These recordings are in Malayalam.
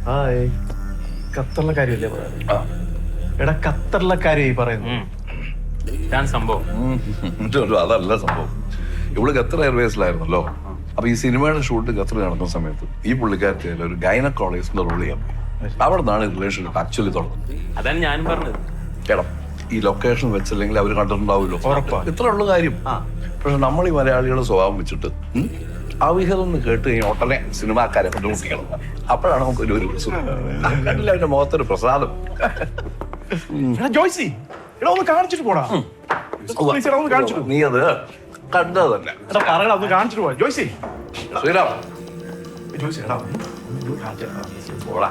ഹായ്. ഖത്തറിലെ കാര്യമല്ലേ പറയുന്നത്? എടാ ഖത്തറിലെ കാര്യമായി പറയുന്നു. സംഭവം അതല്ല സംഭവം. ഇവള് ഖത്തർ എയർവേസിലായിരുന്നല്ലോ. അപ്പൊ ഈ സിനിമയുടെ ഷൂട്ട് ഖത്തർ നടക്കുന്ന സമയത്ത് ഈ പുള്ളിക്കാരത്തി ഒരു ഗൈനക്കോളജിസ്റ്റിന്റെ റോൾ ചെയ്യാൻ അവിടെ നിന്നാണ് റിലേഷൻഷിപ്പ് ആക്ച്വലി തുടങ്ങുന്നത്. അതാണ് ഞാൻ പറഞ്ഞത്. കേട്ടോ, ഈ ലൊക്കേഷൻ വെച്ചില്ലെങ്കിൽ അവർ കണ്ടിട്ടുണ്ടാവുമല്ലോ. ഇത്ര ഉള്ള കാര്യം. പക്ഷെ നമ്മൾ ഈ മലയാളികളുടെ സ്വഭാവം വെച്ചിട്ട് അവിഹിതം എന്ന് കേട്ട് കഴിഞ്ഞാൽ ഉടനെ സിനിമാക്കാരെ കണ്ടുമുട്ടിക്കണം. അപ്പോഴാണ് നമുക്ക് ഒരു കണ്ടില്ല അവന്റെ മുഖത്തൊരു പ്രസാദം. ജോയ്സി, എടാ ഒന്ന് കാണിച്ചിട്ട് പോടാ. നീ അത് കണ്ടത് തന്നെ. ഒന്ന് കാണിച്ചിട്ട് പോടാ ജോയ്സി. ശ്രീരാം, ജോയ്സി എടാ പോടാ.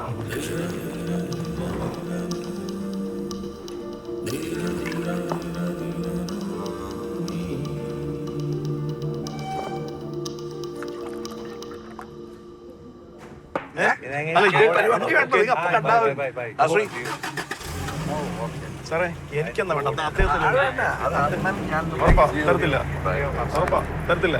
സാറേ എനിക്കെന്നാ വേണ്ട, തരത്തില്ല, തരത്തില്ല.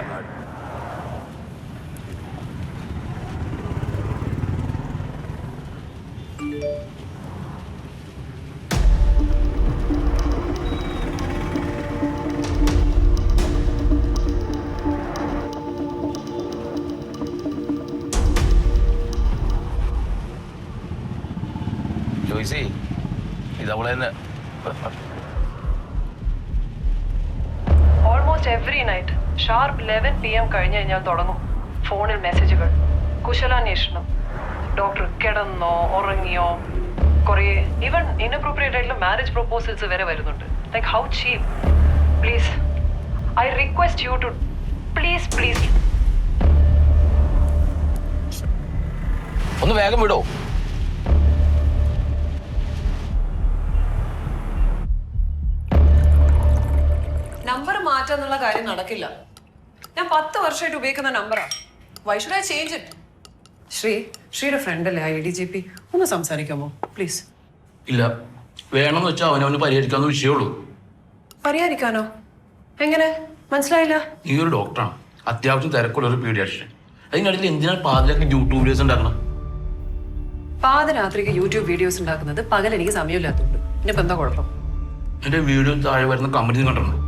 ജോയ്സി, ഇതവളെ തന്നെ. Almost every night sharp 11 PM കഴിഞ്ഞ് കഴിഞ്ഞാൽ തുടങ്ങും ഫോണിൽ മെസ്സേജുകൾ, കുശലാന്വേഷണം, ഡോക്ടർ കിടന്നോ ഉറങ്ങിയോ, കുറേ ഈവൻ ഇൻഅപ്രോപ്രിയേറ്റ് ആയിട്ടുള്ള മാരേജ് പ്രൊപ്പോസൽസ് വരെ വരുന്നുണ്ട്. Like how cheap. Please, I request you to please please ഒന്ന് വേഗം വിടോ. നമ്പർ മാറ്റാന്നുള്ള കാര്യം നടക്കില്ല. ഞാൻ 10 വർഷമായിട്ട് ഉപയോഗിക്കുന്ന നമ്പറാ. Why should I change it? ശ്രീയുടെ ഫ്രണ്ട് അല്ലേ IDGP? ഒന്ന് സംസാരിക്കാമോ പ്ലീസ്? ഇല്ല, വേണമെന്ന് വെച്ചാൽ അവനവന് പരിഹരിക്കാവുന്ന വിഷയമുള്ളൂ. പരിഹരിക്കാനോ? എങ്ങനെ? മനസ്സിലായില്ല. നീ ഒരു ഡോക്ടറാണ്, അത്യാവശ്യം തിരക്കുള്ള ഒരു പീഡിയാട്രിഷ്യൻ. അതിനിടയിൽ എന്തിനാണ് പാതിരാക്കി യൂട്യൂബ് വീഡിയോസ് ഉണ്ടാക്കണം? പാതിരാത്രിക്ക് യൂട്യൂബ് വീഡിയോസ് ഉണ്ടാക്കുന്നത് പകൽ എനിക്ക് സമയമില്ലാത്തതുകൊണ്ട്. എന്നെ എന്താ കുഴപ്പം? എന്റെ വീഡിയോ താഴെ വരുന്ന കമന്റ് കണ്ടിട്ടുണ്ടോ?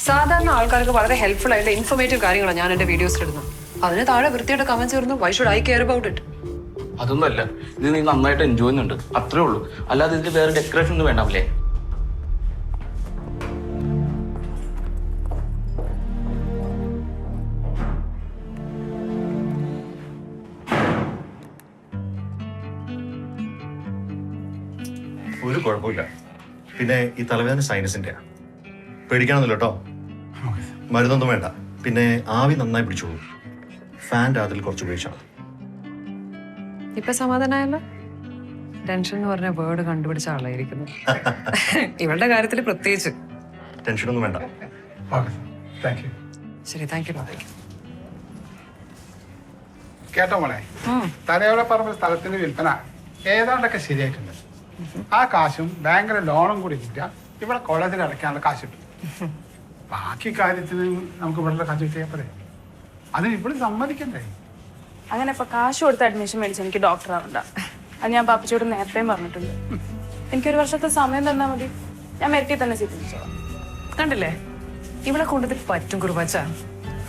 സാധാരണ ആൾക്കാർക്ക് വളരെ ഹെൽപ്ഫുൾ ആയിട്ടുള്ള ഇൻഫോർമേറ്റീവ് കാര്യങ്ങളാണ് ഞാൻ എന്റെ വീഡിയോസിൽ ഇടുന്നത്. അതിന് താഴെ വൃത്തിയായിട്ട് കമന്റ്സ് വരുന്നു. Y should eye care about it? അതൊന്നുമല്ല, ഇത് നീ നന്നായിട്ട് എൻജോയ് ചെയ്യുന്നുണ്ട്, അത്രേ ഉള്ളൂ. അല്ലാതെ ഇതിൽ വേറെ ഡെക്കറേഷൻ ഒന്നും വേണ്ടാവില്ലേ? ഒരു കുഴപ്പമില്ല. പിന്നെ ഈ തലവേദന സൈനസിന്റെ പേടിക്കണമെന്നില്ല കേട്ടോ. മരുന്നൊന്നും വേണ്ട. പിന്നെ ആവി നന്നായി പിടിച്ചോളൂ. ഫാൻ്റെ അതിൽ കുറച്ച് ഉപയോഗിച്ചാൽ മതി. ഇപ്പൊ സമാധാനമായല്ലോ. ടെൻഷൻ എന്ന് പറഞ്ഞ വേർഡ് കണ്ടുപിടിച്ച ആളായിരിക്കുന്നു. ഇവളുടെ കാര്യത്തിൽ പ്രത്യേകിച്ച്. ടെൻഷനൊന്നും വേണ്ട. ശരി, താങ്ക് യു. കേട്ടോ മോളെ, തലയോടെ പറമ്പ് സ്ഥലത്തിന്റെ വിൽപ്പന ഏതാണ്ടൊക്കെ ശരിയായിട്ടുണ്ട്. ആ കാശും ബാങ്കിലെ ലോണും കൂടി കിട്ടിയാൽ ഇവിടെ കോളേജിൽ അടയ്ക്കാനുള്ള കാശ് കിട്ടും. ബാക്കി കാര്യത്തിന് നമുക്ക് ഇവിടെ കാശ് കിട്ടിയാൽ പോരെ. അതിന് ഇവിടെ സമ്മതിക്കണ്ടേ? അങ്ങനെ ഇപ്പൊ കാശ് കൊടുത്ത് അഡ്മിഷൻ മേടിച്ച് എനിക്ക് ഡോക്ടർ ആവണ്ട. അത് ഞാൻ പാപ്പച്ചോട് നേരത്തെയും പറഞ്ഞിട്ടുണ്ട്. എനിക്കൊരു വർഷത്തെ സമയം തന്നാൽ മതി, ഞാൻ മെറിറ്റിൽ തന്നെ ചിന്തിച്ചോളാം. കണ്ടില്ലേ, ഇവളെ കൊണ്ടത് പറ്റും കുറുവാച്ച.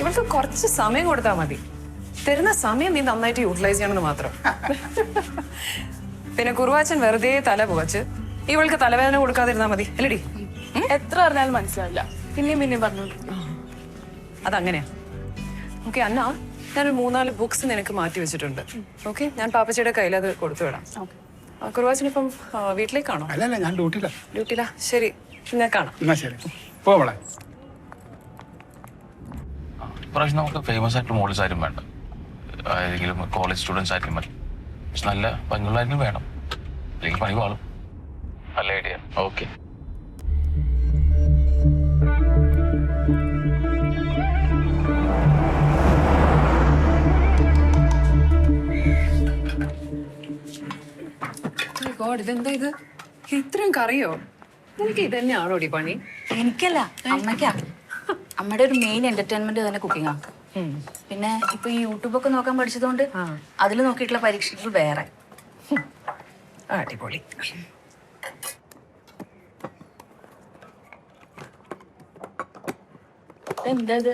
ഇവൾക്ക് കുറച്ച് സമയം കൊടുത്താൽ മതി. തരുന്ന സമയം നീ നന്നായിട്ട് യൂട്ടിലൈസ് ചെയ്യണമെന്ന് മാത്രം. പിന്നെ കുറുവാച്ചൻ വെറുതെ തല പുകച്ച് ഇവൾക്ക് തലവേദന കൊടുക്കാതിരുന്നാ മതി അല്ലേടി? എത്ര പറഞ്ഞാലും മനസ്സിലാവില്ല, പിന്നെയും പറഞ്ഞു. അതങ്ങനെയാ. ഓക്കെ അന്ന, ഞാനൊരു 3-4 ബുക്സ് നിനക്ക് മാറ്റി വെച്ചിട്ടുണ്ട്. ഓക്കെ, ഞാൻ പാപ്പച്ചിയുടെ കയ്യിൽ അത് കൊടുത്തു വിടാം. കുറുവാച്ചനിപ്പം വീട്ടിലേക്കാണോ? അല്ലല്ല, ഞാൻ ഡ്യൂട്ടിയിലാ. ശരി, ഞാൻ കാണാം. എന്നാ ശരി, പോളെ. ഇപ്രാവശ്യം നമുക്ക് ഫേമസ് ആയിട്ടുള്ള മോഡൽസ് ആരും വേണ്ട, ഏതെങ്കിലും കോളേജ് സ്റ്റുഡൻസ് ആയിരിക്കും മതി. പക്ഷെ നല്ല ഭംഗിയുള്ളായിരിക്കും വേണം, അല്ലെങ്കിൽ പണി പാളും. നല്ല ഐഡിയ. ഓക്കെ. ഇതെന്താ ഇത്? ഇത്രയും കറിയോ? നിനക്ക് ഇതന്നെയാണോടി പണി? എനിക്കല്ല, അമ്മയ്ക്കാ. അമ്മയുടെ ഒരു മെയിൻ എന്റർടൈൻമെന്റ് തന്നെ കുക്കിംഗാ. പിന്നെ ഇപ്പൊ ഈ യൂട്യൂബൊക്കെ നോക്കാൻ പഠിച്ചതുകൊണ്ട് അതിൽ നോക്കിയിട്ടുള്ള പരീക്ഷകൾ വേറെ. അടിപൊളി. എന്താ ഇത്?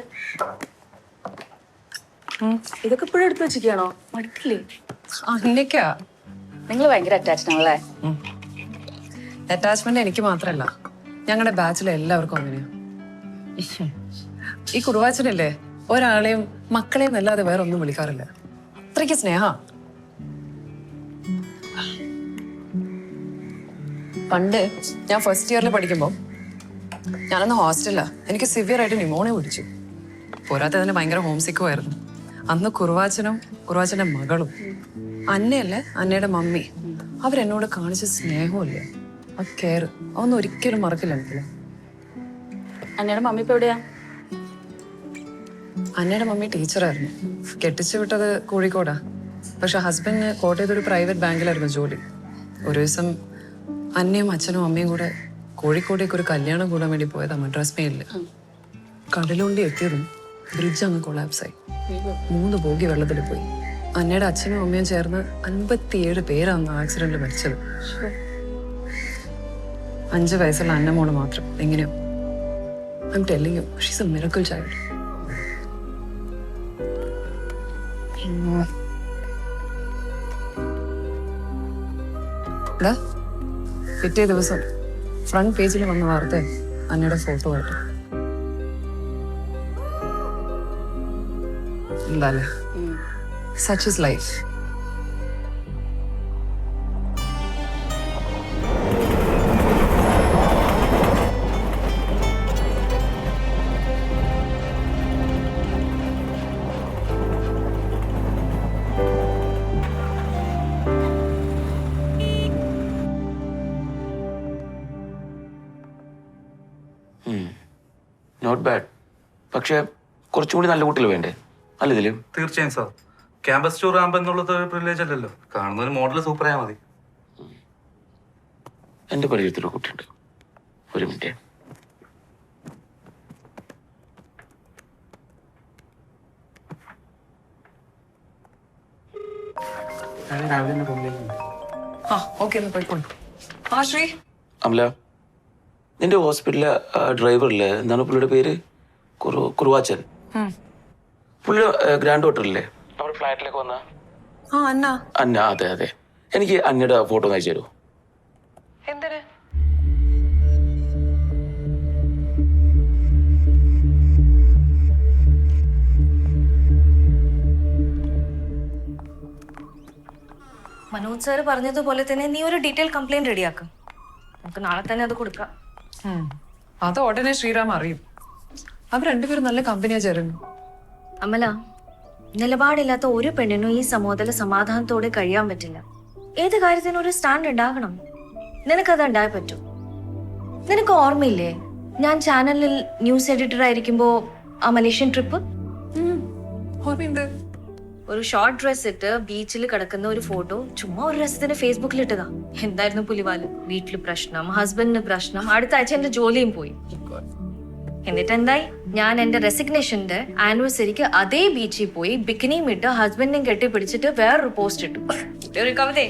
ഇതൊക്കെ ഇപ്പോഴും എടുത്തു വെച്ചിരിക്കണോ? മടുക്കില്ലേ? അന്നേക്കാ നിങ്ങൾ ഭയങ്കര അറ്റാച്ച്ഡ് ആണല്ലേ? അറ്റാച്ച്മെന്റ് എനിക്ക് മാത്രല്ല, ഞങ്ങളുടെ ബാച്ചിലെ എല്ലാവർക്കും അങ്ങനെയാ. ഈ കുറുവാച്ചനല്ലേ ഒരാളെയും മക്കളെയും അല്ലാതെ വേറെ ഒന്നും വിളിക്കാറില്ല. അത്രയ്ക്ക് സ്നേഹ. പണ്ട് ഞാൻ ഫസ്റ്റ് ഇയറിൽ പഠിക്കുമ്പോൾ ഞാനന്ന് ഹോസ്റ്റലിലാ. എനിക്ക് സിവിയർ ആയിട്ട് ന്യൂമോണിയ പിടിച്ചു. പോരാത്തതിന് ഭയങ്കര ഹോം സിക്കും ആയിരുന്നു. അന്ന് കുറുവാച്ചനും കുറുവാച്ചന്റെ മകളും അന്നയല്ലേ അന്നയുടെ മമ്മി അവരെന്നോട് കാണിച്ച സ്നേഹമില്ലേ, ആ കെയർ, അതൊന്നും ഒരിക്കലും മറക്കില്ല എനിക്കില്ല. അന്നയുടെ മമ്മി ഇപ്പൊ എവിടെയാ? അന്നയുടെ മമ്മി ടീച്ചറായിരുന്നു. കെട്ടിച്ചു വിട്ടത് കോഴിക്കോടാ. പക്ഷെ ഹസ്ബൻഡിന് കോട്ടയത്തൊരു പ്രൈവറ്റ് ബാങ്കിലായിരുന്നു ജോലി. ഒരു ദിവസം അന്നയും അച്ഛനും അമ്മയും കൂടെ കോഴിക്കോടേക്ക് ഒരു കല്യാണം കൂടാൻ വേണ്ടി പോയതാ മദ്രാസ് മെയിലില്. കടലുണ്ടി എത്തിയതും ബ്രിഡ്ജ് അങ്ങ് കൊളാപ്സായി. 3 ബോഗി വെള്ളത്തിൽ പോയി. അന്നയുടെ അച്ഛനും അമ്മയും ചേർന്ന് 57 പേരാണ് ആക്സിഡന്റിൽ മരിച്ചത്. 5 വയസ്സുള്ള അന്നമോള് മാത്രം എങ്ങനെയോ. I'm telling you, she's a miracle child. പിറ്റേ ദിവസം ഫ്രണ്ട് പേജിൽ വന്ന വാർത്ത അന്നയുടെ ഫോട്ടോ ആയിട്ട്. എന്താല്ലേ, such is life. Not bad. പക്ഷെ കുറച്ചും കൂടി നല്ല കുട്ടികൾ വേണ്ടേ? അല്ല ഇതില് തീർച്ചയായും സാർ. ക്യാമ്പസ് ടൂർ ആകുമ്പോൾ എന്നുള്ളത് ഒരു പ്രിവിലേജ് അല്ലല്ലോ. കാണുന്നൊരു മോഡൽ സൂപ്പറായാൽ മതി. എന്റെ പരിചയത്തിലൊരു കുട്ടിയുണ്ട്. ഒരു മിനിറ്റ്. ശ്രീ അമല, നിന്റെ ഹോസ്പിറ്റലിലെ ഡ്രൈവറില്ലേ, എന്താണ് പുള്ളിയുടെ പേര്? കുറുവാച്ചൻ. പുള്ളി ഗ്രാൻഡ് ഹോട്ടലില്ലേ നമ്മുടെ ഫ്ലാറ്റിലേക്ക് വന്ന അന്ന? അതെ അതെ. എനിക്ക് അന്നയുടെ ഫോട്ടോ ഒന്ന് അയച്ചു തരുമോ? എന്തിന്? മനോജ് സാർ പറഞ്ഞതുപോലെ തന്നെ നീ ഒരു ഡീറ്റെയിൽ കംപ്ലൈന്റ് റെഡിയാക്കും. നമുക്ക് നാളെ തന്നെ അത് കൊടുക്കാം. അത് ഉടനെ ശ്രീറാം അറിയും. അവർ രണ്ടുപേരും നല്ല കമ്പനിയാ ചേരുന്നു. അമല, നിലപാടില്ലാത്ത ഒരു പെണ്ണിനും ഈ സമൂഹത്തിൽ സമാധാനത്തോടെ കഴിയാൻ പറ്റില്ല. ഏത് കാര്യത്തിനും ഒരു സ്റ്റാൻഡ് ഉണ്ടാകണം. നിനക്കത് ഉണ്ടായി പറ്റും. നിനക്ക് ഓർമ്മയില്ലേ ഞാൻ ചാനലിൽ ന്യൂസ് എഡിറ്റർ ആയിരിക്കുമ്പോ ആ മലേഷ്യൻ ട്രിപ്പ്? ഓർമ്മയുണ്ട്. ഒരു ഷോർട്ട് ഡ്രസ് ഇട്ട് ബീച്ചിൽ കിടക്കുന്ന ഒരു ഫോട്ടോ ചുമ്മാ ഒരു രസത്തിന് ഫേസ്ബുക്കിൽ ഇട്ടതാ. എന്തായിരുന്നു പുലിവാല്? വീട്ടില് പ്രശ്നം, ഹസ്ബൻഡിന് പ്രശ്നം, അടുത്ത ആഴ്ച എന്റെ ജോലിയും പോയി. എന്നിട്ട് എന്തായി? ഞാൻ എന്റെ റെസിഗ്നേഷന്റെ ആനിവേഴ്സറിക്ക് അതേ ബീച്ചിൽ പോയി ബിക്കിനിയും ഇട്ട് ഹസ്ബൻഡിനെയും കെട്ടിപ്പിടിച്ചിട്ട് വേറൊരു പോസ്റ്റ് ഇട്ടു. ഒരു കവിതേ.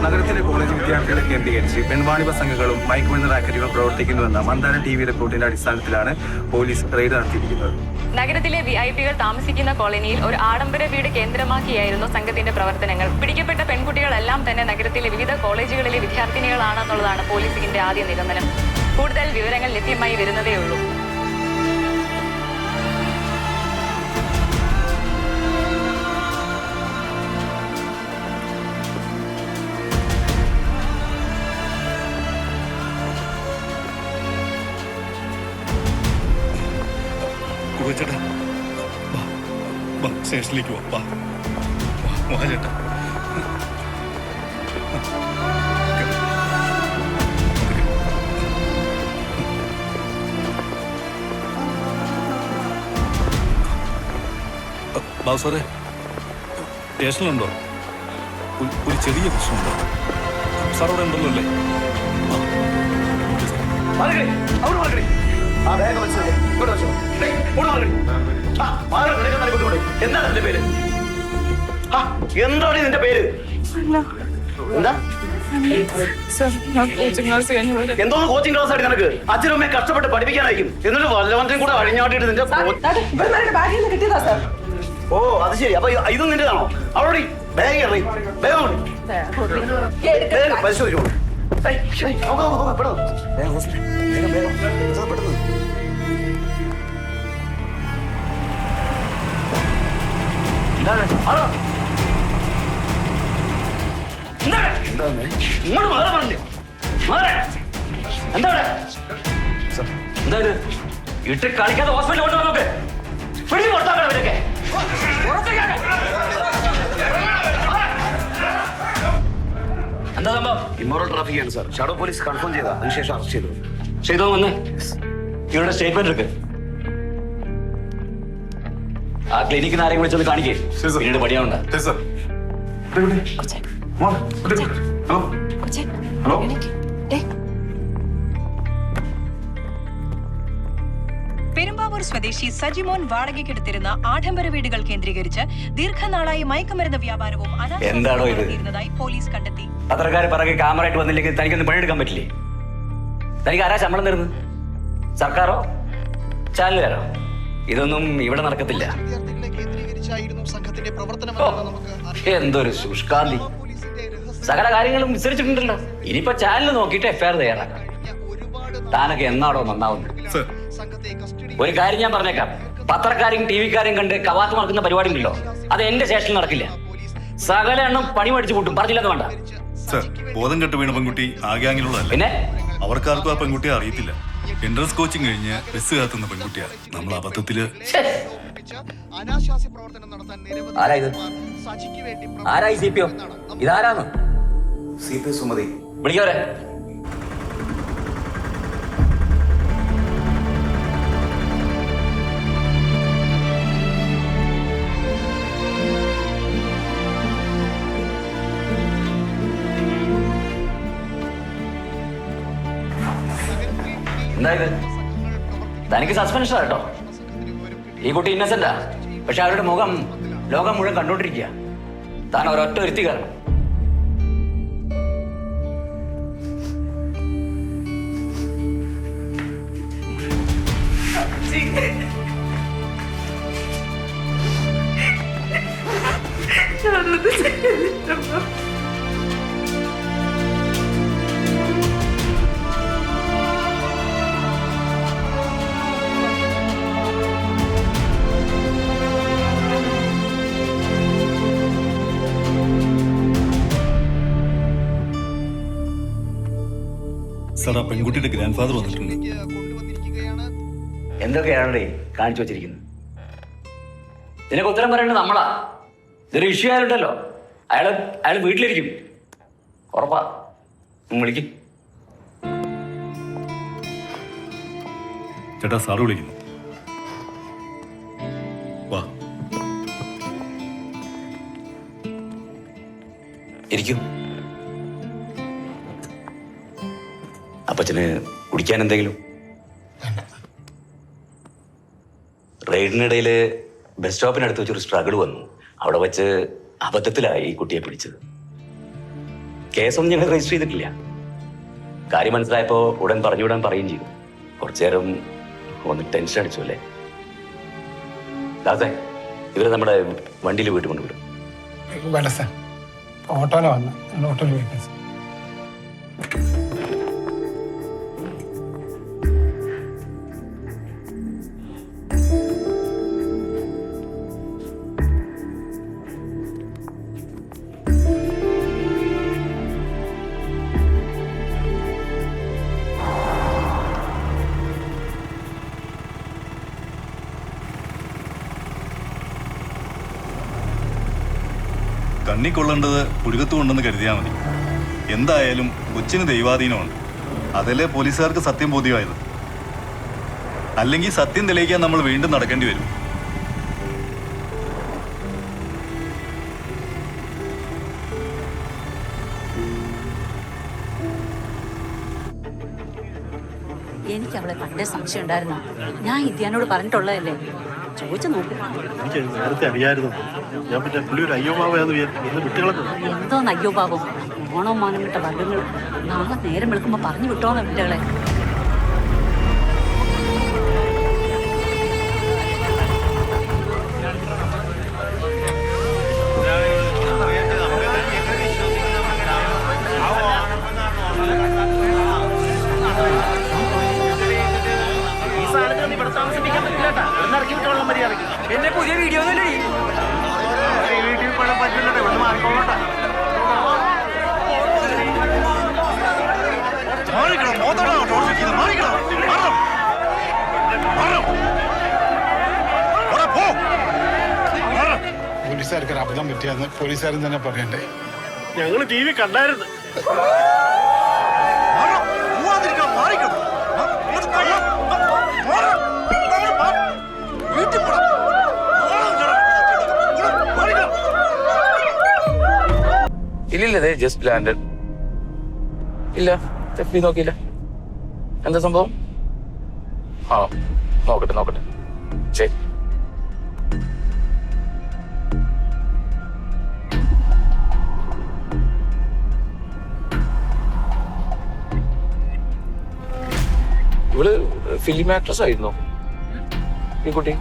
നഗരത്തിലെ കോളേജ് വിദ്യാർത്ഥികളെ കേന്ദ്രീകരിച്ച് പെൺവാണിഭ സംഘങ്ങളും മയക്കുമരുന്ന് റാക്കറ്റുകളും പ്രവർത്തിക്കുന്നുവെന്ന മന്ദാരം TV റിപ്പോർട്ടിന്റെ അടിസ്ഥാനത്തിലാണ് പോലീസ് റെയ്ഡ് നടത്തിയിരിക്കുന്നത്. നഗരത്തിലെ VIP-കൾ താമസിക്കുന്ന കോളനിയിൽ ഒരു ആഡംബര വീട് കേന്ദ്രമാക്കിയായിരുന്നു സംഘത്തിന്റെ പ്രവർത്തനങ്ങൾ. പിടിക്കപ്പെട്ട പെൺകുട്ടികളെല്ലാം തന്നെ നഗരത്തിലെ വിവിധ കോളേജുകളിലെ വിദ്യാർത്ഥിനികളാണെന്നുള്ളതാണ് പോലീസിന്റെ ആദ്യ നിഗമനം. കൂടുതൽ വിവരങ്ങൾ ലഭ്യമായി വരുന്നതേയുള്ളൂ. ചേട്ടാ സ്റ്റേഷനിലേക്ക് വാ ചേട്ടാ. ബാബു സാറേ, സ്റ്റേഷനിലുണ്ടോ? ഒരു ചെറിയ പ്രശ്നമുണ്ടോ? സാർ അവിടെ ഉണ്ടല്ലോ അല്ലേ? എന്താണ് നിന്റെ പേര്? എന്താണ് നിന്റെ പേര്? എന്താ എന്തോന്ന് കോച്ചിങ് ക്ലാസ് ആയിട്ട് നിനക്ക്? അച്ഛനും അമ്മയെ കഷ്ടപ്പെട്ട് പഠിപ്പിക്കാനായിരിക്കും, എന്നിട്ട് വല്ലവന്റെയും കൂടെ അഴിഞ്ഞാട്ടിട്ട് നിന്റെ ഓ അത് ശരി. അപ്പൊ ഇതും നിന്റെതാണോ? അവിടെ ബാഗ് ഇറങ്ങി വേഗം പരിശോധിച്ചോളൂ. ഇട്ട് കളിക്കാതെ ഹോസ്പിറ്റലിൽ കൊണ്ടുപോകാൻ നോക്ക്. പിടിച്ച് കൊടുത്താക്കണം ഇവരൊക്കെ. എന്താ സംഭവം? ഇമ്മോറൽ ട്രാഫിക് ആണ് സാർ. ഷാഡോ പോലീസ് കൺഫേം ചെയ്താ, അതിനുശേഷം അറസ്റ്റ് ചെയ്തു. ചെയ്തോ വന്ന് ഇവരുടെ സ്റ്റേറ്റ്മെന്റ് എടുക്ക്. ആ ക്ലിനിക്കിന് ആരെയും വിളിച്ചൊന്ന് കാണിക്കേ. പിന്നീട് പടിയാവുണ്ട. പെരുമ്പാവൂർ സ്വദേശി സജിമോൻ വാടകയ്ക്കെടുത്തിരുന്ന ആഡംബര വീടുകൾ കേന്ദ്രീകരിച്ച് ദീർഘനാളായി മയക്കുമരുന്ന് വ്യാപാരവും അനാഥായി പോലീസ് കണ്ടെത്തി. പത്രക്കാരെ പിറകെ ക്യാമറയായിട്ട് വന്നില്ലെങ്കിൽ തനിക്കൊന്നും പണിയെടുക്കാൻ പറ്റില്ലേ? തനിക്ക് ആരാ ശമ്പളം തരുന്നത്? സർക്കാരോ ചാനലുകാരോ? ഇതൊന്നും ഇവിടെ നടക്കത്തില്ല. എന്തൊരു ശുഷ്കാന്തി! സകല കാര്യങ്ങളും വിസ്തരിച്ചിട്ടുണ്ടല്ലോ. ഇനിയിപ്പോ ചാനൽ നോക്കിയിട്ട് FIR തയ്യാറാക്കാം. താനൊക്കെ എന്നാടോ നന്നാവുന്നത്? ഒരു കാര്യം ഞാൻ പറഞ്ഞേക്കാം, പത്രക്കാരെയും TV-ക്കാരെയും കണ്ട് കവാത്ത് നടക്കുന്ന പരിപാടി ഉണ്ടല്ലോ, അത് എന്റെ സ്റ്റേഷനിൽ നടക്കില്ല. സകല എണ്ണം പണി മേടിച്ചു കൂട്ടും. പറഞ്ഞില്ലെന്ന് വേണ്ട. ബോധം കെട്ട് വീണ പെൺകുട്ടി ആ ഗ്യാങ്ങിലുള്ളതല്ല. പിന്നെ അവർക്കാർക്കും ആ പെൺകുട്ടിയെ അറിയത്തില്ല. എൻട്രൻസ് കോച്ചിങ് കഴിഞ്ഞ് ബസ് കാത്തുന്ന പെൺകുട്ടിയാണ്. നമ്മൾ അബദ്ധത്തില് ആരായി CPO? ഇതാരാണ്? CP സുമതി. വിളിക്കവരെ. എന്തായത്? തനിക്ക് സസ്പെൻഷൻ കേട്ടോ. ഈ കുട്ടി ഇന്നസെന്റാ, പക്ഷെ അവരുടെ മുഖം ലോകം മുഴുവൻ കണ്ടോണ്ടിരിക്കുക. താൻ ഒരൊറ്റ ഒരുത്തി കാരണം. സാർ, ആ പെൺകുട്ടിയുടെ ഗ്രാൻഡ് ഫാദർ വന്നിട്ടുണ്ട്. എന്തൊക്കെയാണല്ലേ കാണിച്ചു വെച്ചിരിക്കുന്നത്? ഇതിനൊക്കെ ഉത്തരം പറയേണ്ടത് നമ്മളാ. ഇതൊരു ഇഷ്യൂ ആയിട്ടുണ്ടല്ലോ. അയാൾ വീട്ടിലിരിക്കും. ഉറപ്പാ. വിളിക്കും. ചേട്ടാ, സാറ് വിളിക്കുന്നു. വാ ഇരിക്കും. അപ്പച്ചന് കുടിക്കാൻ എന്തെങ്കിലും? റെയ്ഡിനിടയിൽ ബസ് സ്റ്റോപ്പിനടുത്ത് വെച്ചൊരു സ്ട്രഗിൾ വന്നു. അവിടെ വെച്ച് അബദ്ധത്തിലായി ഈ കുട്ടിയെ പിടിച്ചത്. കേസൊന്നും ഞങ്ങൾ രജിസ്റ്റർ ചെയ്തിട്ടില്ല. കാര്യം മനസ്സിലായപ്പോൾ ഉടൻ പറഞ്ഞുവിടാൻ പറയുകയും ചെയ്തു. കുറച്ചു നേരം ഒന്ന് ടെൻഷൻ അടിച്ചു അല്ലേ? ദാസേ, ഇവരെ നമ്മുടെ വണ്ടിയിൽ വീട്ടിൽ കൊണ്ടുവിടും. വേണ്ട സാർ, ഓട്ടോയിലാണ് വന്ന് ഓട്ടോയിൽ പോയിക്കാം സാർ. കണ്ണി കൊള്ളേണ്ടത് പുരുകത്ത് കൊണ്ടെന്ന് കരുതിയാൽ മതി. എന്തായാലും കൊച്ചിന് ദൈവാധീനമുണ്ട്. അതല്ലേ പോലീസുകാർക്ക് സത്യം ബോധ്യമായത്. അല്ലെങ്കിൽ സത്യം തെളിയിക്കാൻ നമ്മൾ വീണ്ടും നടക്കേണ്ടി വരും. എനിക്ക് അവളെ പണ്ടേ സംശയം ഉണ്ടായിരുന്നു. ഞാൻ ഇദ്യാനോട് പറഞ്ഞിട്ടുള്ളതല്ലേ, ചോദിച്ചു നോക്കും. എനിക്ക് നേരത്തെ അറിയായിരുന്നു. ഞാൻ പിന്നെ പുള്ളി ഒരു അയ്യോബാബയാന്ന് വിട്ടുകളൊക്കെ. എന്തോന്ന് അയ്യോബാബം, ഓണോ മാനം വിട്ട വർഗ്ഗങ്ങൾ. നാളെ നേരം വെളുക്കുമ്പോ പറഞ്ഞു വിട്ടോന്ന് കുട്ടികളെ. എന്റെ പുതിയ വീഡിയോ പോലീസുകാർക്ക് ഒരു അബദ്ധം പറ്റിയാന്ന് പോലീസുകാരൻ തന്നെ പറയണ്ടേ. ഞങ്ങൾ ടി വി കണ്ടായിരുന്നു. ഇല്ലില്ലേ, ജസ്റ്റ് ലാൻഡഡ്. ഇല്ല, തെപ്പി നോക്കിയില്ല. എന്താ സംഭവം? ആ, നോക്കട്ടെ. ശരി. ഇവള് ഫിലിം ആക്ട്രസ് ആയിരുന്നോ ഈ കുട്ടി?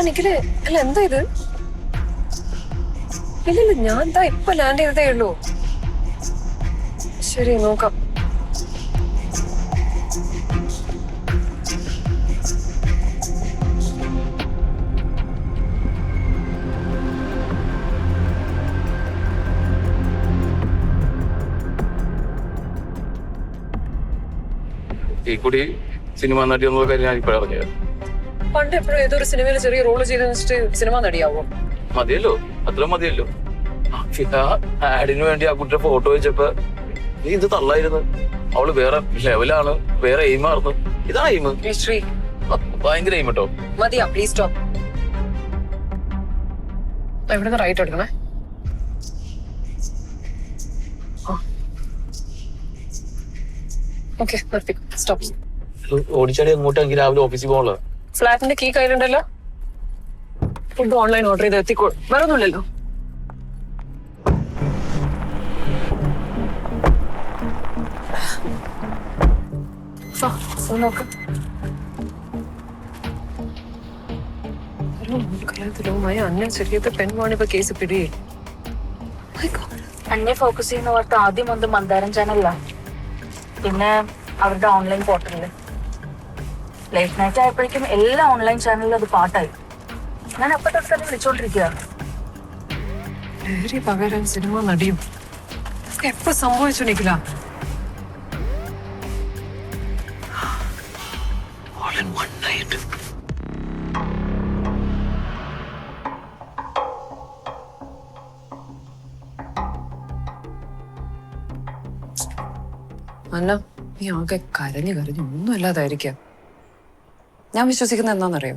നിഖിലേ, അല്ല എന്താ ഇത്? ഇല്ലല്ല, ഞാൻ എന്താ ഇപ്പൊ ലാൻഡ് ചെയ്തതേ ഉള്ളൂ. ശരി, നോക്കാം. ഈ കുട്ടി സിനിമ നടി എന്നുള്ള കാര്യം ഞാൻ ഇപ്പോഴാണ് അറിഞ്ഞത്. പണ്ട് എപ്പോഴും ഏതൊരു സിനിമയിൽ ചെറിയ റോള് ചെയ്തെന്ന് വെച്ചിട്ട് സിനിമ നടിയാവോ? മതിയല്ലോ, അത്ര മതിയല്ലോ. ആഡിന് വേണ്ടി ആ കുട്ടിയുടെ ഫോട്ടോ വെച്ചപ്പോ നീ ഇത് തള്ളായിരുന്നു. അവള് വേറെ ലെവലാണ്, വേറെ എയിമായിരുന്നു. ഇതാണ് എയിം. ഭയങ്കര എയിം കേട്ടോ. മതിയാ, പ്ലീസ് സ്റ്റോപ്പ്. എവിടുന്ന് റൈറ്റ് എടുക്കണേ? ഓക്കെ, നിർത്തി. സ്റ്റോപ്പ്. ഓടിച്ചാടി അങ്ങോട്ടെങ്കിൽ രാവിലെ ഓഫീസിൽ പോകണല്ലോ. ഫ്ലാറ്റിന്റെ കീ കയ്യിലുണ്ടല്ലോ. ഫുഡ് ഓൺലൈൻ ഓർഡർ ചെയ്ത് എത്തിക്കോ. വേറൊന്നുമില്ലല്ലോ. അന്നെ ചെറിയ പെൺവാണിപ്പ കേസ് പിടിയിൽ. അന്നെ ഫോക്കസ് ചെയ്യുന്ന വാർത്ത ആദ്യം വന്ന് മന്ദാരം ചാനലിലാ, പിന്നെ അവരുടെ ഓൺലൈൻ പോർട്ടലില്. ലേറ്റ് നൈറ്റ് ആയപ്പോഴേക്കും എല്ലാ ഓൺലൈൻ ചാനലിലും അത് പാട്ടായി. ഞാൻ അപ്പൊ തൊട്ട് തന്നെ വിളിച്ചോണ്ടിരിക്കുക. പകരം സിനിമ നടിയും എപ്പോ സംഭവിച്ചു നിക്കില്ല. അന്ന, നീ ആകെ കരഞ്ഞു ഒന്നും അല്ലാതായിരിക്കാം. ഞാൻ വിശ്വസിക്കുന്ന എന്താണെന്നറിയോ?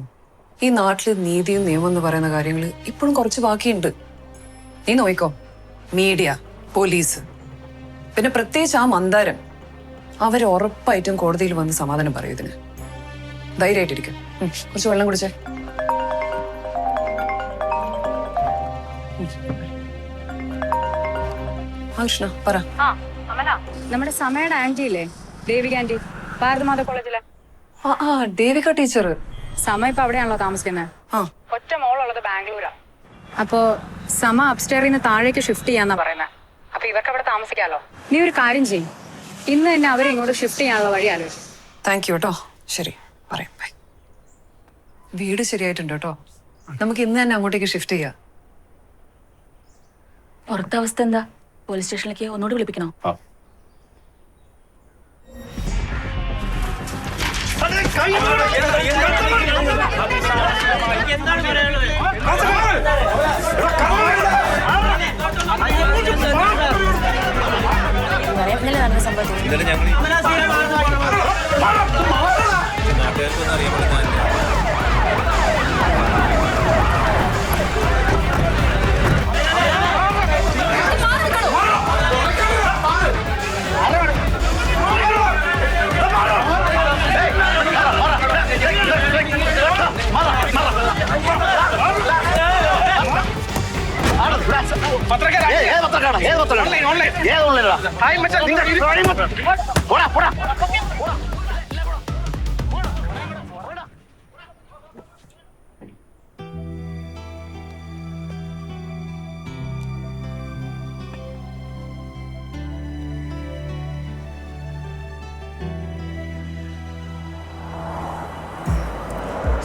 ഈ നാട്ടില് നീതിയും നിയമം എന്ന് പറയുന്ന കാര്യങ്ങൾ ഇപ്പോഴും കുറച്ച് ബാക്കിയുണ്ട്. നീ നോയിക്കോ, മീഡിയ, പോലീസ്, പിന്നെ പ്രത്യേകിച്ച് ആ മന്ദാരം, അവർ ഉറപ്പായിട്ടും കോടതിയിൽ വന്ന് സമാധാനം പറയും ഇതിന്. ധൈര്യമായിട്ടിരിക്കും. കുറച്ച് വെള്ളം കുടിച്ചേ. കൃഷ്ണ പറ. നമ്മുടെ സമയുടെ ആന്റി ഇല്ലേ, ദേവിക ആന്റി, ഭാരതമാത കോളേജിലെ. ആ ദേവിക ടീച്ചർ. സമ ഇപ്പൊ അവിടെയാണല്ലോ താമസിക്കുന്നത്. ഒറ്റ മോളുള്ളത് ബാംഗ്ലൂരാ. അപ്പോ സമ അപ്സ്റ്റെയറിൽ നിന്ന് താഴേക്ക് ഷിഫ്റ്റ് ചെയ്യാന്നാ പറയുന്നത്. അപ്പൊ ഇവർക്ക് അവിടെ താമസിക്കാലോ. നീ ഒരു കാര്യം ചെയ്യും, ഇന്ന് തന്നെ അവരെ ഇങ്ങോട്ട് ഷിഫ്റ്റ് ചെയ്യാനുള്ള വഴി ആലോചിച്ചു. താങ്ക് യു കേട്ടോ. ശരി, പറയാം. ബൈ. വീട് ശരിയായിട്ടുണ്ട് കേട്ടോ. നമുക്ക് ഇന്ന് തന്നെ അങ്ങോട്ടേക്ക് ഷിഫ്റ്റ് ചെയ്യാം. പുറത്തെ അവസ്ഥ എന്താ? പോലീസ് സ്റ്റേഷനിലേക്ക് ഒന്നുകൂടി വിളിപ്പിക്കണോ?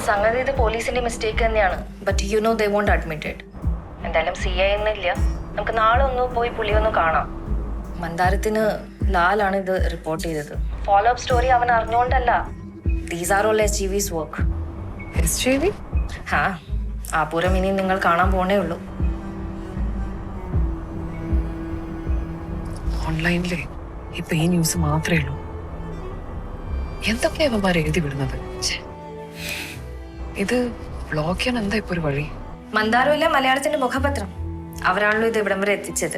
സംഗതി ഇത് പോലീസിന്റെ മിസ്റ്റേക്ക് തന്നെയാണ്. But you know they won't admit it. എന്തായാലും CI എന്നില്ല, നമുക്ക് നാളെ ഒന്ന് പോയി പുള്ളിയൊന്ന് കാണാം. മന്ദാരത്തിന് ലാലാണ് ഇത് റിപ്പോർട്ട് ചെയ്തത്. ഫോളോ അപ്പ് സ്റ്റോറി അവൻ അറിഞ്ഞുകൊണ്ടല്ല. These are all SGV's work. SGV? ആ പൂരം ഇനി നിങ്ങൾ കാണാൻ പോണേ ഉള്ളൂ. ഓൺലൈനിലെ ഇപ്പൊ ഈ ന്യൂസ് മാത്രമേ ഉള്ളൂ. എന്തൊക്കെയാ അവന്മാർ എഴുതി വിടുന്നത്? ഇത് ബ്ലോക്ക് ചെയ്യാൻ എന്താ ഇപ്പൊ ഒരു വഴി? മന്ദാരമില്ല മലയാളത്തിന്റെ മുഖപത്രം, അവരാണല്ലോ ഇത് ഇവിടം വരെ എത്തിച്ചത്.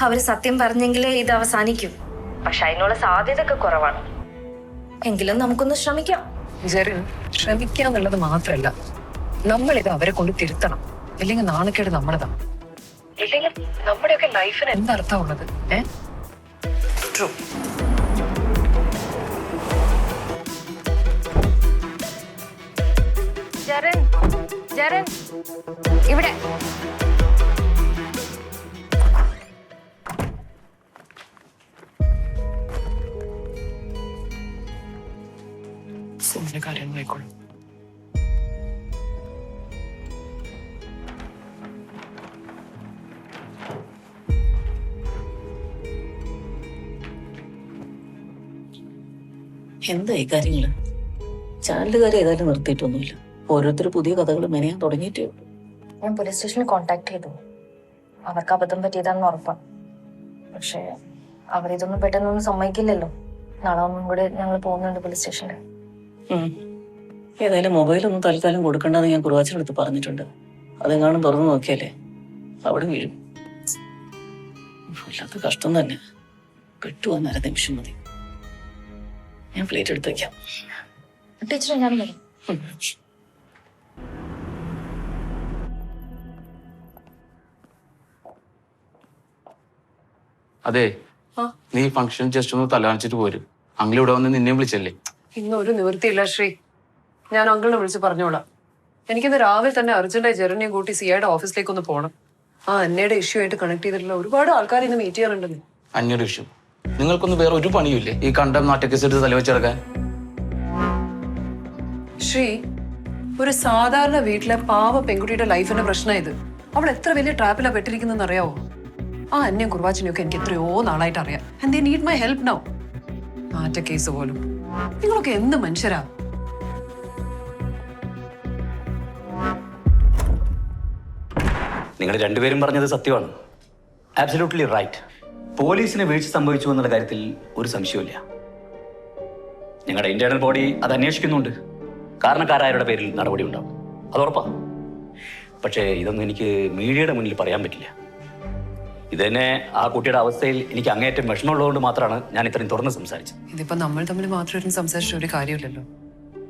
അവര് സത്യം പറഞ്ഞെങ്കിലേ ഇത് അവസാനിക്കും. പക്ഷെ അതിനുള്ള സാധ്യത ഒക്കെ കുറവാണ്. എങ്കിലും നമുക്കൊന്ന് ശ്രമിക്കാം. ശ്രമിക്കാന്നുള്ളത് മാത്രല്ല, നമ്മളിത് അവരെ കൊണ്ട് തിരുത്തണം. ഇല്ലെങ്കിൽ നാണക്കേട് നമ്മളതാ. ഇല്ലെങ്കിൽ നമ്മുടെയൊക്കെ ലൈഫിന് എന്തർത്ഥം ഉള്ളത്? ട്രൂ. ജരൻ ഇവിടെ. കാര്യങ്ങളായിക്കോളും. എന്താ ഈ കാര്യങ്ങള്? ചാനലുകാരെ ഏതായാലും നിർത്തിയിട്ടൊന്നുമില്ല. ഓരോരുത്തർ പുതിയ കഥകൾ മെനയാൻ തുടങ്ങിയിട്ടേ ഉള്ളൂ. ഞാൻ പോലീസ് സ്റ്റേഷനിൽ കോണ്ടാക്ട് ചെയ്തു. അവർക്ക് അബദ്ധം പറ്റിയതാണെന്ന് ഉറപ്പാണ്. പക്ഷെ അവരിതൊന്നും പെട്ടെന്നൊന്നും സമ്മതിക്കില്ലല്ലോ. നാളെ ഒന്നും കൂടെ ഞങ്ങൾ പോകുന്നുണ്ട് പോലീസ് സ്റ്റേഷനിൽ. ഏതായാലും മൊബൈലൊന്നും തൽക്കാലം കൊടുക്കണ്ടെന്ന് ഞാൻ കുറുവാച്ചനടുത്ത് പറഞ്ഞിട്ടുണ്ട്. അതെങ്ങാനും തുറന്നു നോക്കിയാലേ അവിടെ വീഴും. വല്ലാത്ത കഷ്ടം തന്നെ. പെട്ടുവന്നര നിമിഷം മതി. ഞാൻ പ്ലേറ്റ് എടുത്ത് വയ്ക്കാം. ടീച്ചറെ ഞാൻ വരും. അതെ, നീ ഫംഗ്ഷൻ ജസ്റ്റ് ഒന്ന് തലകാണിച്ചിട്ട് പോരും. അങ്കിൾ ഇവിടെ വന്ന് നിന്നെ വിളിച്ചല്ലേ? ഇന്നൊരു നിവൃത്തിയില്ല ശ്രീ. ഞാൻ അങ്കിളിനെ വിളിച്ച് പറഞ്ഞോളാം. എനിക്കിന്ന് രാവിലെ തന്നെ അർജന്റായി ജെറിനെയും കൂട്ടി CIയുടെ ഓഫീസിലേക്ക് ഒന്ന് പോകണം. അന്നയുടെ ഇഷ്യൂ ആയിട്ട് കണക്ട് ചെയ്തിട്ടുള്ള ഒരുപാട് ആൾക്കാർ ഇന്ന് മീറ്റ് ചെയ്യാറുണ്ടെന്ന്. അന്യൊരു ഇഷ്യൂ? നിങ്ങൾക്കൊന്നും വേറെ ഒരു പണിയില്ലേ ഈ കണ്ടം നാട്ടക്കേസ് എടുത്ത് തലവെച്ചെടുക്കാൻ? ശ്രീ, ഒരു സാധാരണ വീട്ടിലെ പാവ പെൺകുട്ടിയുടെ ലൈഫിന്റെ പ്രശ്നമായത്. അവൾ എത്ര വലിയ ട്രാപ്പിലാ പെട്ടിരിക്കുന്നെന്ന് അറിയാവോ? ആ അന്യം കുർവാച്ചിനെയൊക്കെ എനിക്ക് എത്രയോ നാളായിട്ട് അറിയാം. And they need my help now. മാറ്റ കേസ് പോലും. നിങ്ങളൊക്കെ എന്ത് മനുഷ്യരാ? നിങ്ങൾ രണ്ടുപേരും പറഞ്ഞത് സത്യമാണ്. Absolutely right. പോലീസിന് വീഴ്ച സംഭവിച്ചു എന്നുള്ള കാര്യത്തിൽ ഒരു സംശയമില്ല. ഞങ്ങളുടെ ഇന്റേണൽ ബോഡി അത് അന്വേഷിക്കുന്നുണ്ട്. കാരണക്കാരായവരുടെ പേരിൽ നടപടി ഉണ്ടാവും, അത് ഉറപ്പാ. പക്ഷേ ഇതൊന്നും എനിക്ക് മീഡിയയുടെ മുന്നിൽ പറയാൻ പറ്റില്ല. ഇത് തന്നെ ആ കുട്ടിയുടെ അവസ്ഥയിൽ എനിക്ക് അങ്ങേയറ്റം വിഷമമുള്ളതുകൊണ്ട് മാത്രമാണ് ഞാൻ ഇത്രയും തുറന്ന് സംസാരിച്ചത്. ഇതിപ്പോ നമ്മൾ തമ്മിൽ മാത്രം ഇരുന്ന് സംസാരിച്ച ഒരു കാര്യമില്ലല്ലോ.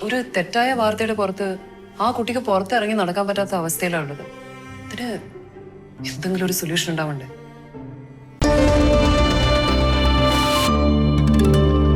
ഒരു തെറ്റായ വാർത്തയുടെ പുറത്ത് ആ കുട്ടിക്ക് പുറത്തിറങ്ങി നടക്കാൻ പറ്റാത്ത അവസ്ഥയിലാണുള്ളത്. ഇതിന് എന്തെങ്കിലും ഒരു സൊല്യൂഷൻ ഉണ്ടാവണ്ടേ?